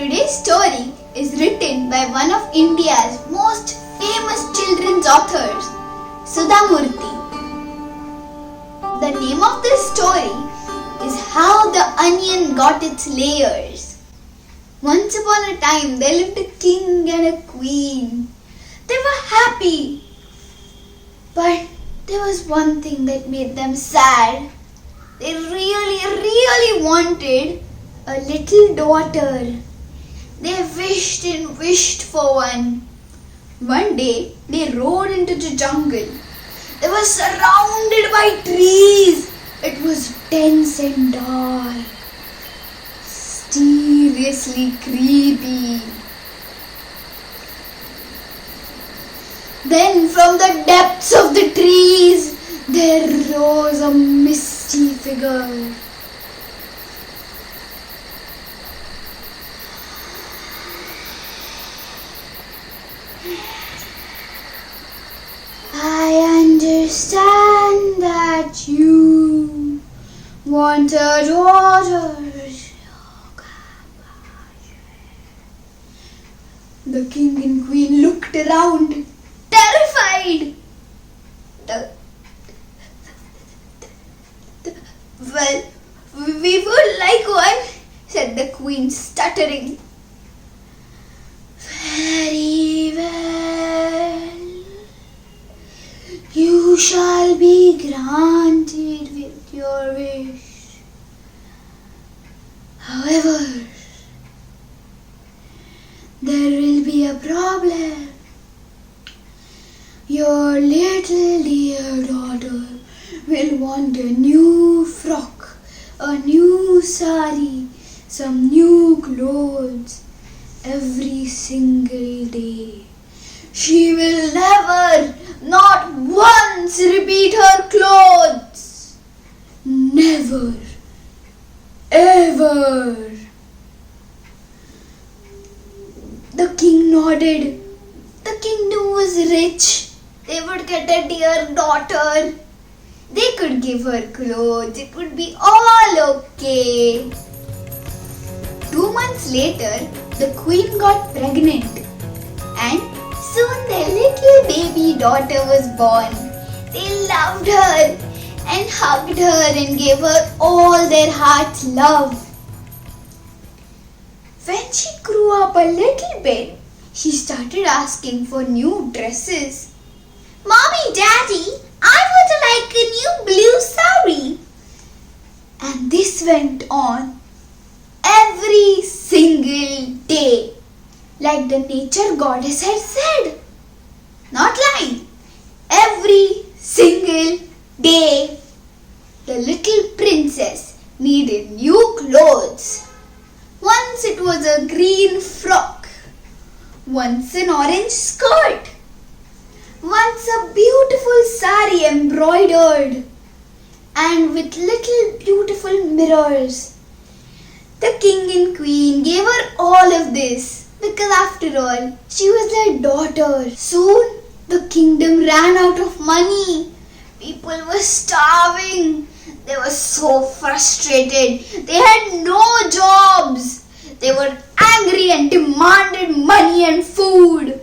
Today's story is written by one of India's most famous children's authors, Sudhamurthy. The name of this story is How the Onion Got Its Layers. Once upon a time there lived a king and a queen. They were happy, but there was one thing that made them sad. They really wanted a little daughter. They wished and wished for one. One day they rode into the jungle. They were surrounded by trees. It was dense and dark, mysteriously creepy. Then from the depths of the trees there rose a misty figure. I understand that you want a daughter. The king and queen looked around, terrified. Well, we would like one, said the queen, stuttering. Very well. You shall be granted with your wish. However, there will be a problem. Your little dear daughter will want a new frock, a new sari, some new clothes every single day. She will never, not once, repeat her clothes. Never, ever. The king nodded. The kingdom was rich. They would get a dear daughter. They could give her clothes. It would be all okay. 2 months later, the queen got pregnant. And soon their little baby daughter was born. They loved her and hugged her and gave her all their heart's love. When she grew up a little bit, she started asking for new dresses. Mommy, Daddy, I would like a new blue sari. And this went on every single day, like the nature goddess had said. Not lying. Every single day, the little princess needed new clothes. Once it was a green frock, once an orange skirt, once a beautiful sari embroidered and with little beautiful mirrors. The king and queen gave her all of this because after all, she was their daughter. Soon, the kingdom ran out of money. People were starving. They were so frustrated. They had no jobs. They were angry and demanded money and food.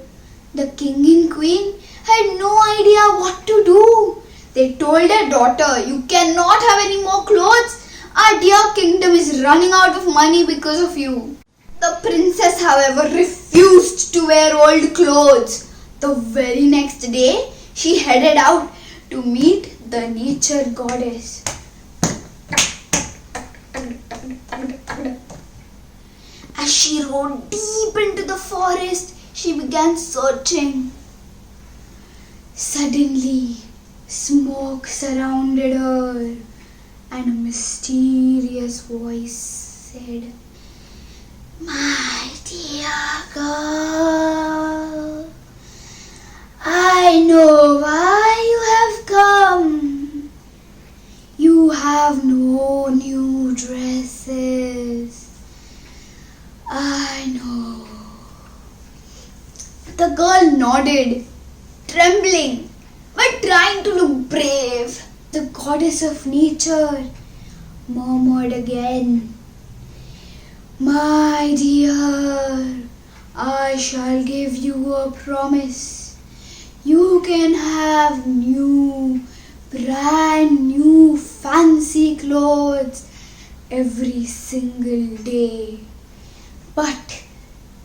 The king and queen had no idea what to do. They told their daughter, "You cannot have any more clothes. Our dear kingdom is running out of money because of you." The princess, however, refused to wear old clothes. The very next day, she headed out to meet the nature goddess. As she rode deep into the forest, she began searching. Suddenly, smoke surrounded her, and a mysterious voice said, "My dear girl, I know why you have come. You have no new dresses. I know." The girl nodded, trembling, but trying to look brave. The the goddess of nature murmured again, My dear, I shall give you a promise. You can have brand new fancy clothes every single day. But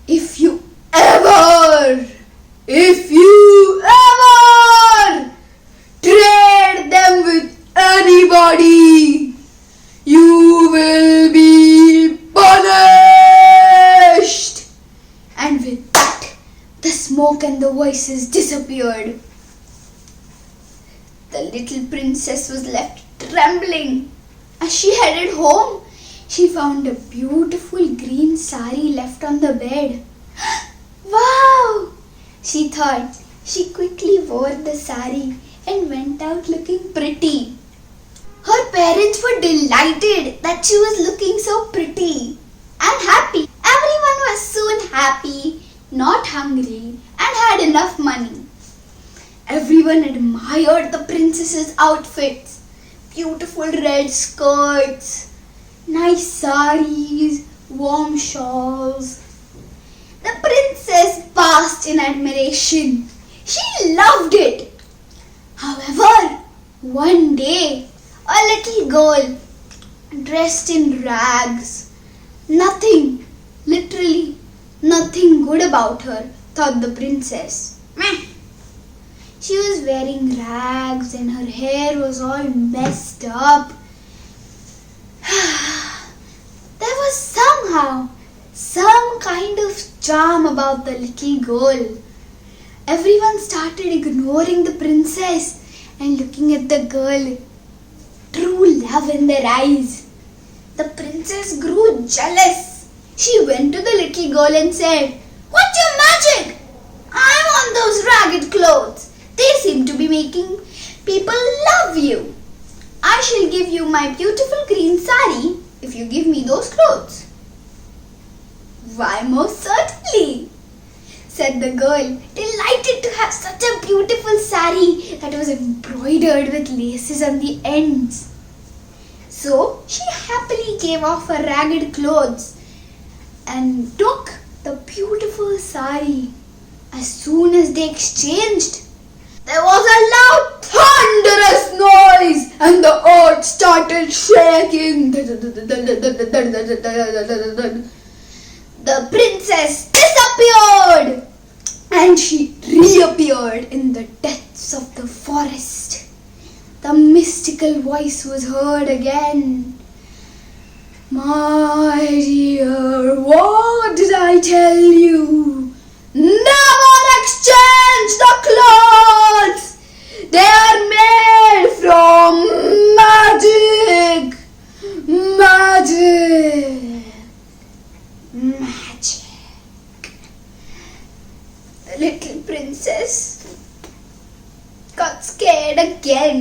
if you ever trade them with anybody, you will be punished. And with that, the smoke and the voices disappeared. The little princess was left trembling. As she headed home, she found a beautiful green sari left on the bed. Wow! She thought. She quickly wore the sari and went out looking pretty. Her parents were delighted that she was looking so pretty and happy. Everyone was soon happy, not hungry, and had enough money. Everyone admired the princess's outfits. Beautiful red skirts, nice saris, warm shawls. The princess basked in admiration. She loved it. However, one day, a little girl dressed in rags, literally nothing good about her, thought the princess. Meh. She was wearing rags and her hair was all messed up. There was somehow some kind of charm about the little girl. Everyone started ignoring the princess and looking at the girl. True love in their eyes. The princess grew jealous. She went to the little girl and said, "What's your magic? I want those ragged clothes. They seem to be making people love you. I shall give you my beautiful green sari if you give me those clothes." "Why, most certainly," said the girl, delighted to have such a beautiful sari that was embroidered with laces on the ends. So she happily gave off her ragged clothes and took the beautiful sari. As soon as they exchanged, there was a loud thunderous noise and the earth started shaking. The princess disappeared and she reappeared in the depths of the forest. The mystical voice was heard again. "My dear, what did I tell you? Never exchange the clothes! They are made from magic! Magic! Magic!" The little princess got scared again.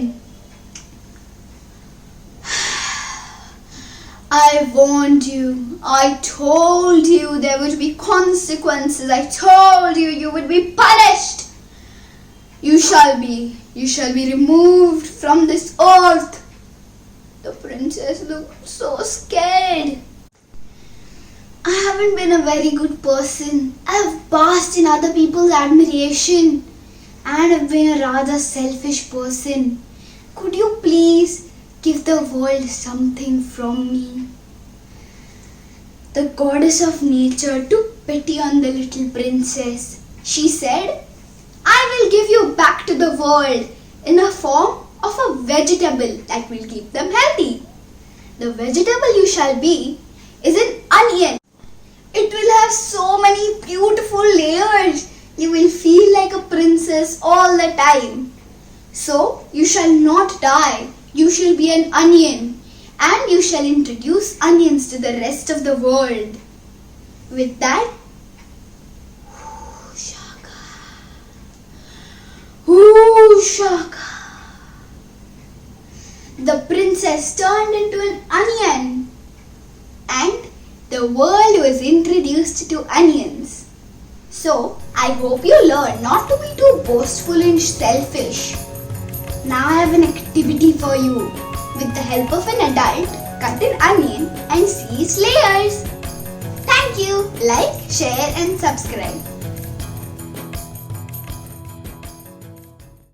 "I warned you. I told you there would be consequences. I told you you would be punished. You shall be removed from this earth." The princess looked so scared. "I haven't been a very good person. I've basked in other people's admiration. And I've been a rather selfish person. Could you please give the world something from me?" The goddess of nature took pity on the little princess. She said, "I will give you back to the world in a form of a vegetable that will keep them healthy. The vegetable you shall be is an onion. It will have so many beautiful layers. You will feel like a princess all the time. So you shall not die. You shall be an onion, and you shall introduce onions to the rest of the world." With that, shaka, the princess turned into an onion, and the world was introduced to onions. So, I hope you learn not to be too boastful and selfish. Now I have an activity for you. With the help of an adult, cut an onion and see its layers. Like, share and subscribe.